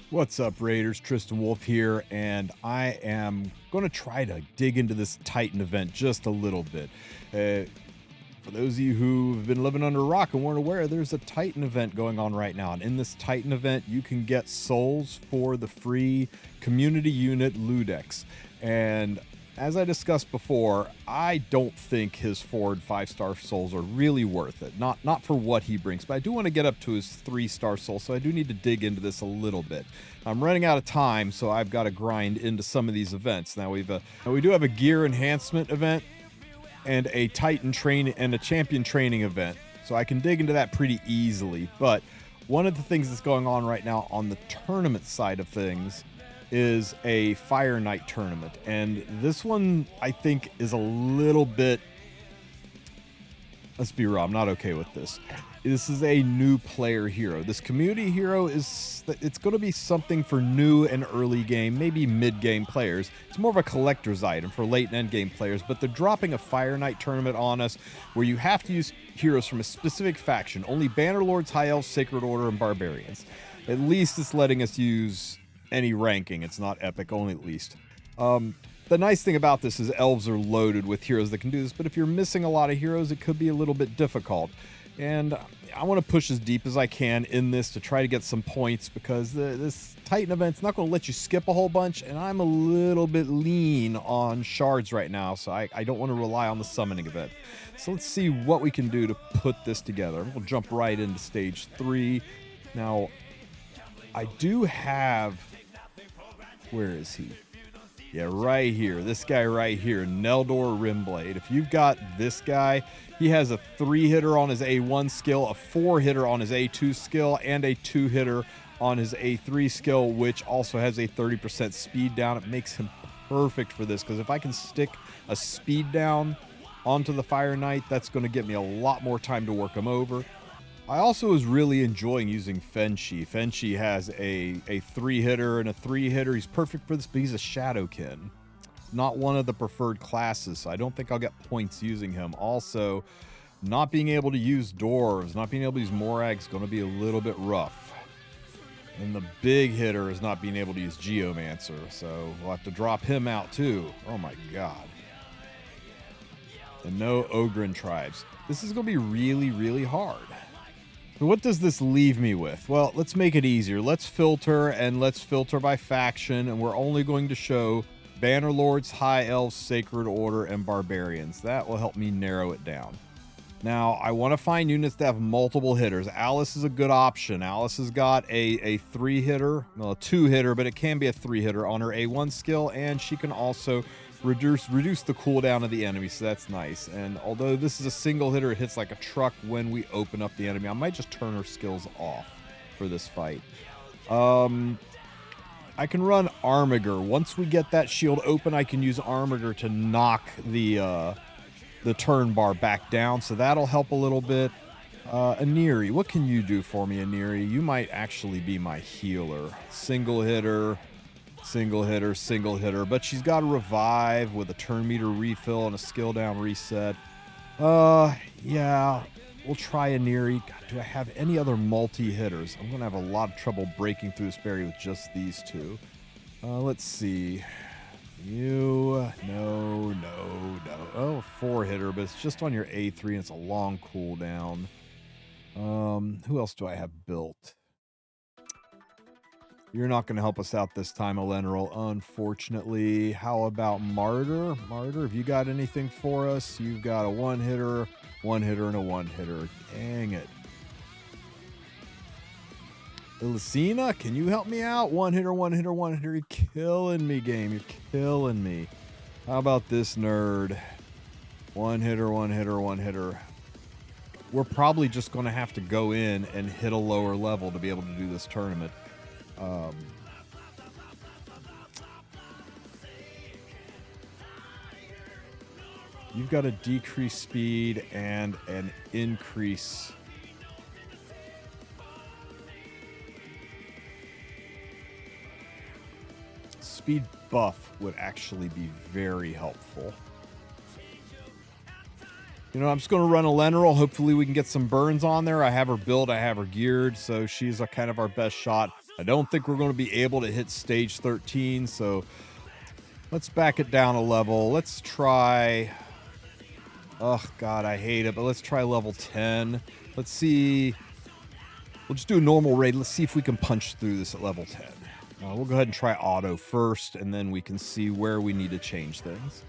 What's up, Raiders? TristenWulf here, and I am going to try to dig into this Titan event just a little bit. For those of you who've been living under a rock and weren't aware, there's a Titan event going on right now, and in this Titan event, you can get souls for the free community unit Ludex. And as I discussed before, I don't think his 4 and 5-star souls are really worth it. Not for what he brings, but I do want to get up to his 3-star soul, so I do need to dig into this a little bit. I'm running out of time, so I've got to grind into some of these events. Now we do have a gear enhancement event and a Titan train and a champion training event, so I can dig into that pretty easily. But one of the things that's going on right now on the tournament side of things is a Fire Knight tournament, and this one I think is a little bit, let's be real, I'm not okay with this. This is a new player hero. This community hero it's going to be something for new and early game, maybe mid-game players. It's more of a collector's item for late and end game players, but they're dropping a Fire Knight tournament on us where you have to use heroes from a specific faction, only Bannerlords, High Elves, Sacred Order, and Barbarians. At least it's letting us use any ranking. It's not epic only, at least. The nice thing about this is elves are loaded with heroes that can do this, but if you're missing a lot of heroes, it could be a little bit difficult. And I want to push as deep as I can in this to try to get some points, because this Titan event's not going to let you skip a whole bunch, and I'm a little bit lean on shards right now, so I don't want to rely on the summoning event. So let's see what we can do to put this together. We'll jump right into stage 3. Now, I do have... Where is he? Yeah, right here. This guy right here, Neldor Rimblade. If you've got this guy, he has a 3-hitter on his A1 skill, a 4-hitter on his A2 skill, and a 2-hitter on his A3 skill, which also has a 30% speed down. It makes him perfect for this, because if I can stick a speed down onto the Fire Knight, that's going to get me a lot more time to work him over. I also was really enjoying using Fenshi. Fenshi has a 3-hitter and a 3-hitter. He's perfect for this, but he's a Shadowkin. Not one of the preferred classes, so I don't think I'll get points using him. Also, not being able to use Dwarves, not being able to use Morag is going to be a little bit rough. And the big hitter is not being able to use Geomancer, so we'll have to drop him out too. Oh my god. And no Ogren tribes. This is going to be really, really hard. So what does this leave me with? Well, let's make it easier. Let's filter, and let's filter by faction, and we're only going to show Bannerlords, High Elves, Sacred Order, and Barbarians. That will help me narrow it down. Now, I want to find units that have multiple hitters. Alice is a good option. Alice has got a 3-hitter, well, a 2-hitter, but it can be a 3-hitter on her A1 skill, and she can also reduce the cooldown of the enemy, so that's nice. And although this is a single hitter, it hits like a truck when we open up the enemy. I might just turn her skills off for this fight. I can run Armiger. Once we get that shield open, I can use Armiger to knock the turn bar back down, so that'll help a little bit. Aniri, what can you do for me, Aniri? You might actually be my healer. Single hitter, but she's got a revive with a turn meter refill and a skill down reset. Yeah, we'll try Aniri. God, do I have any other multi-hitters? I'm going to have a lot of trouble breaking through this barrier with just these two. Let's see. You, no. Oh, 4-hitter, but it's just on your A3 and it's a long cooldown. Who else do I have built? You're not going to help us out this time, Eleneral, unfortunately. How about Martyr? Martyr, have you got anything for us? You've got a 1-hitter, and a 1-hitter. Dang it. Lucina, can you help me out? 1-hitter. You're killing me, game. You're killing me. How about this nerd? 1-hitter. We're probably just going to have to go in and hit a lower level to be able to do this tournament. You've got a decreased speed and an increase. Speed buff would actually be very helpful. You know, I'm just going to run a Leneral. Hopefully we can get some burns on there. I have her built. I have her geared. So she's a kind of our best shot. I don't think we're going to be able to hit stage 13. So let's back it down a level. Let's try... Oh, God, I hate it. But let's try level 10. Let's see... We'll just do a normal raid. Let's see if we can punch through this at level 10. We'll go ahead and try auto first, and then we can see where we need to change things.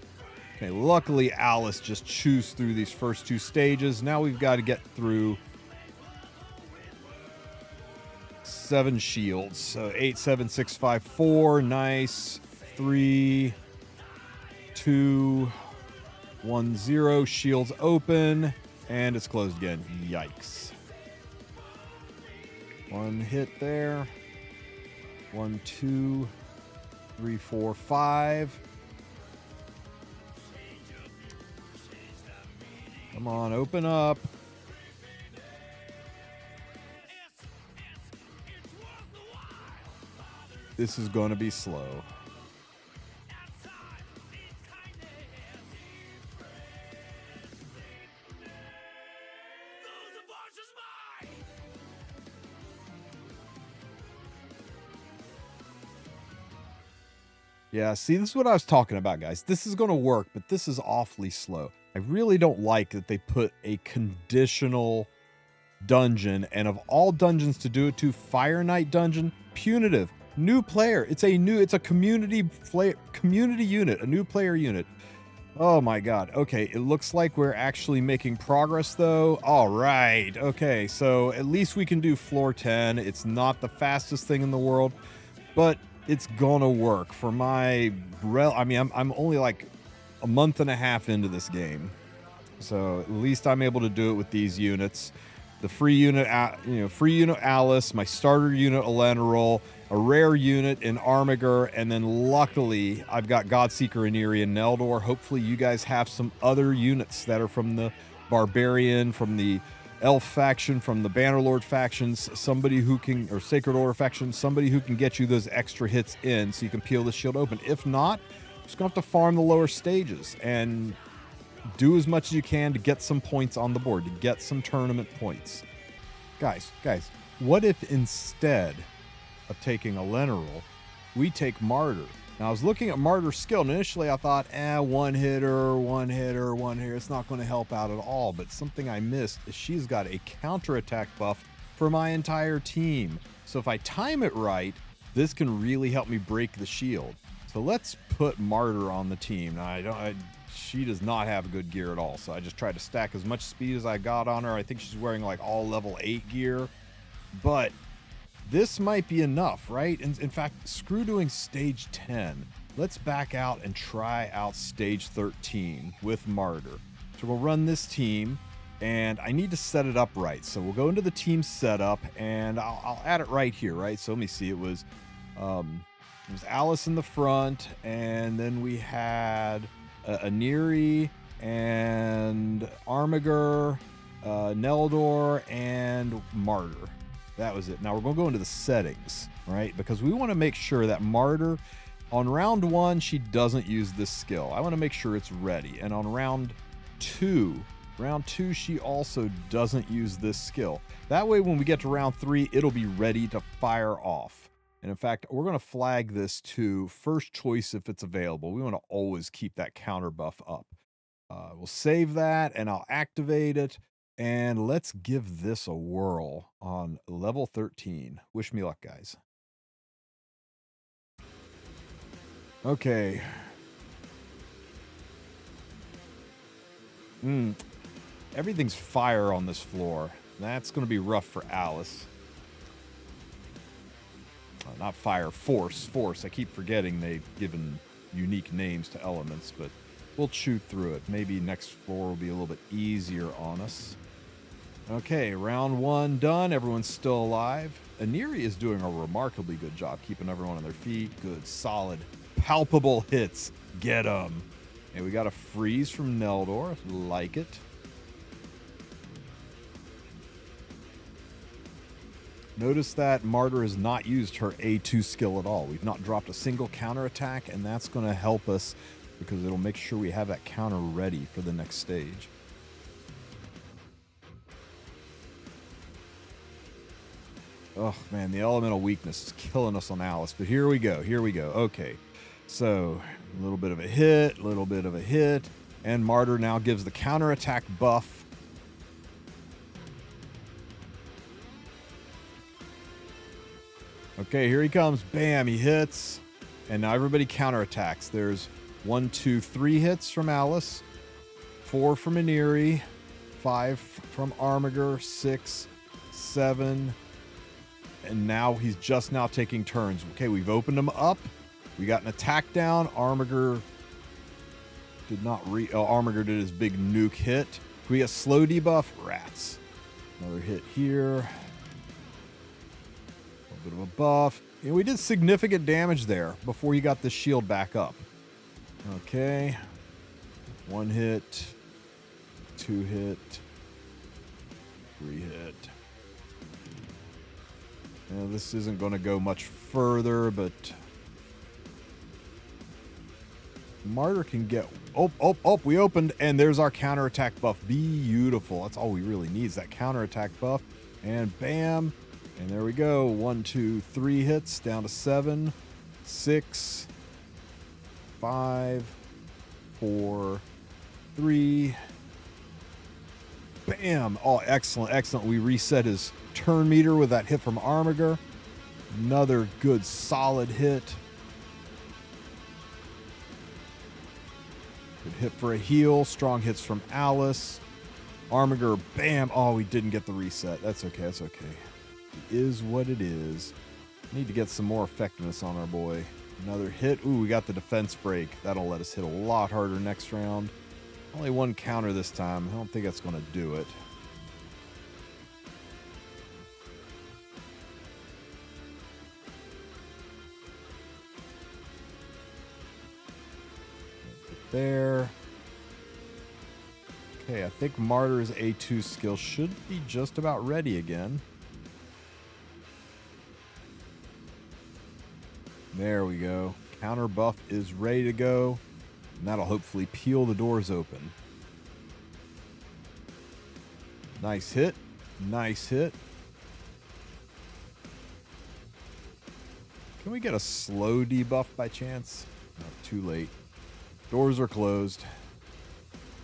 Okay, luckily Alice just chews through these first 2 stages. Now we've got to get through 7 shields. So 8, 7, 6, 5, 4. Nice. 3, 2, 1, 0. Shields open, and it's closed again. Yikes. 1 hit there. 1, 2, 3, 4, 5. Come on, open up. This is going to be slow. Yeah, see, this is what I was talking about, guys. This is going to work, but this is awfully slow. I really don't like that they put a conditional dungeon, and of all dungeons to do it to, Fire Knight dungeon, punitive, new player. It's a community unit, a new player unit. Oh my God. Okay, it looks like we're actually making progress though. All right. Okay, so at least we can do floor 10. It's not the fastest thing in the world, but it's gonna work for my I'm only like a month and a half into this game, so at least I'm able to do it with these units. The free unit, free unit Alice, my starter unit Eleanor, a rare unit in Armiger, and then luckily I've got Godseeker and Eerie and Neldor. Hopefully you guys have some other units that are from the Barbarian, from the Elf faction, from the Bannerlord factions, somebody who can, or Sacred Order faction, somebody who can get you those extra hits in so you can peel the shield open. If not, just gonna have to farm the lower stages and do as much as you can to get some points on the board, to get some tournament points. Guys, what if instead of taking a Leneral, we take Martyr? Now, I was looking at Martyr's skill, and initially I thought, one hitter, it's not going to help out at all. But something I missed is she's got a counterattack buff for my entire team. So if I time it right, this can really help me break the shield. So let's put Martyr on the team. Now, she does not have good gear at all, so I just tried to stack as much speed as I got on her. I think she's wearing like all level 8 gear, but this might be enough, right? In fact, screw doing stage 10. Let's back out and try out stage 13 with Martyr. So we'll run this team, and I need to set it up right. So we'll go into the team setup, and I'll add it right here, right? So let me see. It was Alice in the front, and then we had Aniri and Armiger, Neldor, and Martyr. That was it. Now we're going to go into the settings, right? Because we want to make sure that Martyr, on round 1, she doesn't use this skill. I want to make sure it's ready. And on round 2, she also doesn't use this skill. That way, when we get to round 3, it'll be ready to fire off. And in fact, we're going to flag this to first choice if it's available. We want to always keep that counter buff up. We'll save that, and I'll activate it. And let's give this a whirl on level 13. Wish me luck, guys. Okay. Everything's fire on this floor. That's going to be rough for Alice. Not fire, force. I keep forgetting they've given unique names to elements, but we'll chew through it. Maybe next floor will be a little bit easier on us. Okay, round 1 done. Everyone's still alive. Aniri is doing a remarkably good job keeping everyone on their feet. Good, solid, palpable hits. Get them. And we got a freeze from Neldor. Like it. Notice that Martyr has not used her A2 skill at all. We've not dropped a single counterattack, and that's going to help us because it'll make sure we have that counter ready for the next stage. Oh, man, the elemental weakness is killing us on Alice. But here we go. Here we go. Okay. So, a little bit of a hit, and Martyr now gives the counterattack buff. Okay, here he comes. Bam, he hits. And now everybody counterattacks. There's 1, 2, 3 hits from Alice, 4 from Aniri, 5 from Armiger, 6, 7, and now he's just now taking turns. Okay, we've opened him up. We got an attack down. Armiger did not Armiger did his big nuke hit. Can we get slow debuff? Rats. Another hit here. A little bit of a buff. And we did significant damage there before he got the shield back up. Okay. 1 hit. 2 hit. 3 hit. Now, this isn't going to go much further, but Martyr can get... Oh, we opened, and there's our counterattack buff. Beautiful. That's all we really need is that counterattack buff. And bam. And there we go. 1, 2, 3 hits, down to 7, 6, 5, 4, 3. Bam. Oh, excellent, excellent. We reset his turn meter with that hit from Armiger. Another good, solid hit. Good hit for a heal. Strong hits from Alice. Armiger, bam. Oh, we didn't get the reset. That's okay, that's okay. It is what it is. Need to get some more effectiveness on our boy. Another hit. Ooh, we got the defense break. That'll let us hit a lot harder next round. Only 1 counter this time. I don't think that's going to do it. There. Okay, I think Martyr's A2 skill should be just about ready again. There we go. Counter buff is ready to go. And that'll hopefully peel the doors open. Nice hit. Nice hit. Can we get a slow debuff by chance? Not too late. Doors are closed.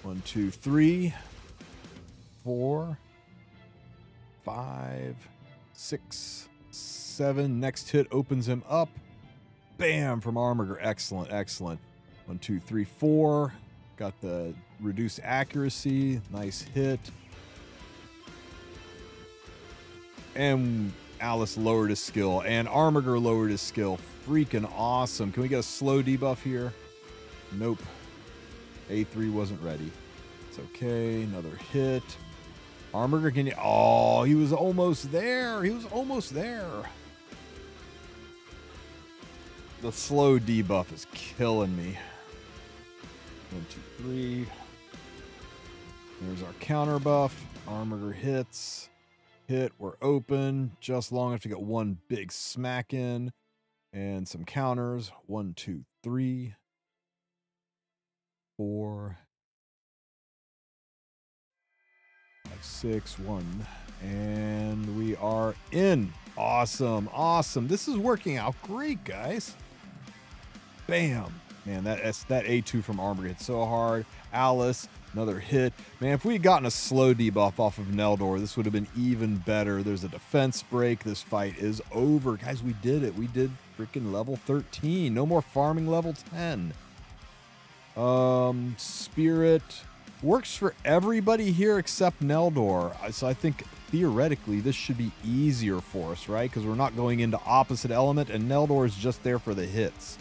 1, 2, 3, 4, 5, 6, 7. Next hit opens him up. Bam from Armiger. Excellent, excellent. 1, 2, 3, 4. Got the reduced accuracy. Nice hit. And Alice lowered his skill. And Armiger lowered his skill. Freaking awesome. Can we get a slow debuff here? Nope. A3 wasn't ready. It's okay. Another hit. Armiger, can you... Oh, he was almost there. He was almost there. The slow debuff is killing me. 1, 2, 3. There's our counter buff. Armiger hits. Hit. We're open. Just long enough to get 1 big smack in. And some counters. 1, 2, 3. 4, 5, 6, 1, and we are in. Awesome, awesome. This is working out great, guys. Bam, man. That A2 from Armiger hit so hard. Alice, another hit. Man, if we had gotten a slow debuff off of Neldor, this would have been even better. There's a defense break. This fight is over, guys. We did it. We did freaking level 13. No more farming level 10. Spirit works for everybody here except Neldor. So I think theoretically this should be easier for us, right? Because we're not going into opposite element, and Neldor is just there for the hits.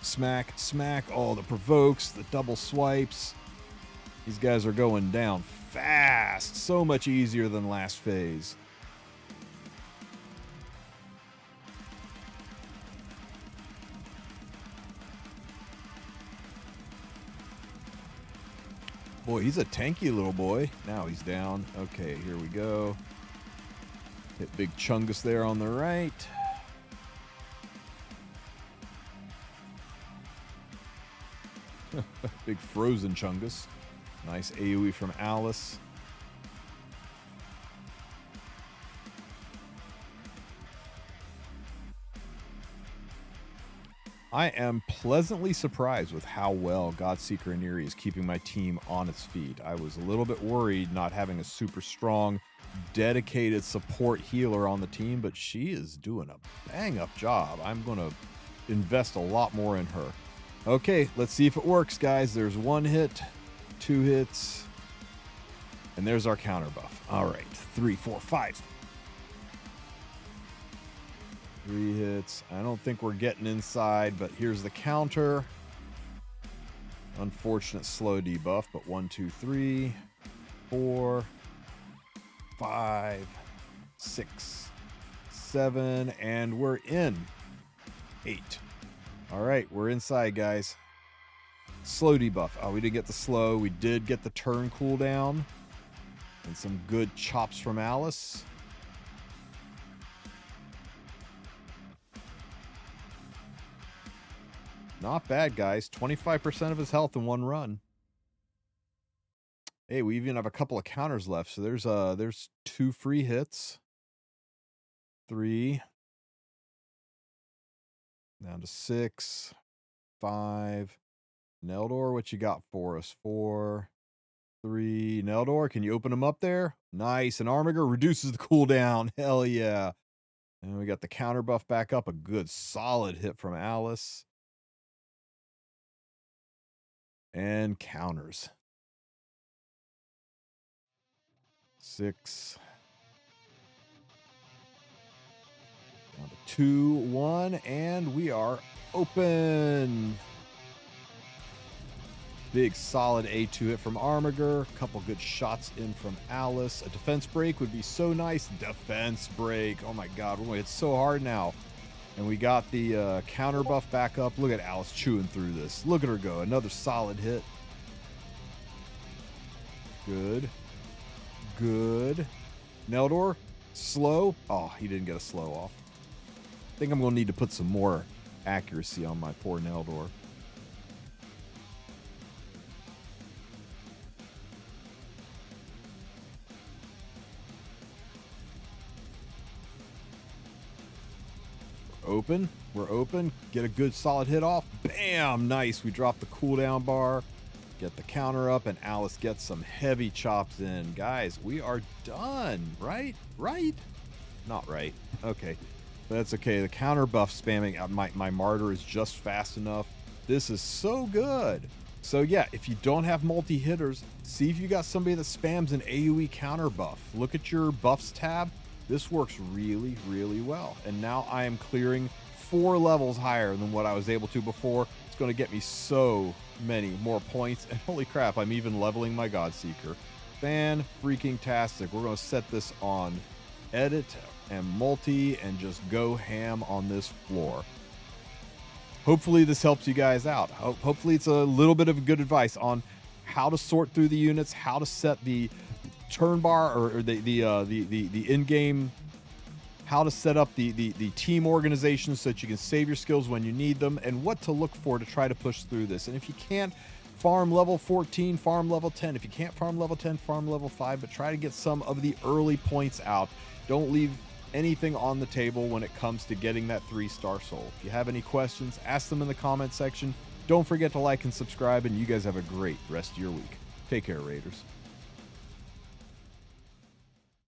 Smack, smack. Oh, the provokes, the double swipes. These guys are going down fast. So much easier than last phase. Boy, he's a tanky little boy. Now he's down. Okay, here we go. Hit big Chungus there on the right. Big frozen Chungus. Nice AoE from Alice. I am pleasantly surprised with how well Godseeker Aniri is keeping my team on its feet. I was a little bit worried not having a super strong, dedicated support healer on the team, but she is doing a bang-up job. I'm going to invest a lot more in her. Okay, let's see if it works, guys. There's 1 hit, 2 hits, and there's our counter buff. All right, 3, 4, 5. 3 hits. I don't think we're getting inside, but here's the counter. Unfortunate slow debuff, but 1, 2, 3, 4, 5, 6, 7, and we're in. 8. All right, we're inside, guys. Slow debuff. Oh, we didn't get the slow. We did get the turn cooldown. And some good chops from Alice. Not bad, guys. 25% of his health in 1 run. Hey, we even have a couple of counters left. So there's 2 free hits. 3. Down to 6. 5. Neldor, what you got for us? 4. 3. Neldor, can you open them up there? Nice. And Armiger reduces the cooldown. Hell yeah. And we got the counter buff back up. A good solid hit from Alice. And counters. 6. Down to 2, 1, and we are open. Big solid A2 hit from Armiger. A couple good shots in from Alice. A defense break would be so nice. Defense break. Oh my God, we're going to hit so hard now. And we got the counter buff back up. Look at Alice chewing through this. Look at her go. Another solid hit. Good. Good. Neldor, slow. Oh, he didn't get a slow off. I think I'm going to need to put some more accuracy on my poor Neldor. Open. We're open. Get a good solid hit off. Bam! Nice. We drop the cooldown bar. Get the counter up, and Alice gets some heavy chops in. Guys, we are done. Right? Right? Not right. Okay. But that's okay. The counter buff spamming. My martyr is just fast enough. This is so good. So yeah, if you don't have multi-hitters, see if you got somebody that spams an AoE counter buff. Look at your buffs tab. This works really, really well. And now I am clearing 4 levels higher than what I was able to before. It's going to get me so many more points. And holy crap, I'm even leveling my Godseeker. Fan-freaking-tastic. We're going to set this on edit and multi and just go ham on this floor. Hopefully this helps you guys out. Hopefully it's a little bit of good advice on how to sort through the units, how to set the turn bar or the in-game, how to set up the team organization so that you can save your skills when you need them, and what to look for to try to push through this. And if you can't farm level 14, farm level 10. If you can't farm level 10, farm level 5, but try to get some of the early points out. Don't leave anything on the table when it comes to getting that 3-star soul. If you have any questions, ask them in the comment section. Don't forget to like and subscribe, and you guys have a great rest of your week. Take care, Raiders.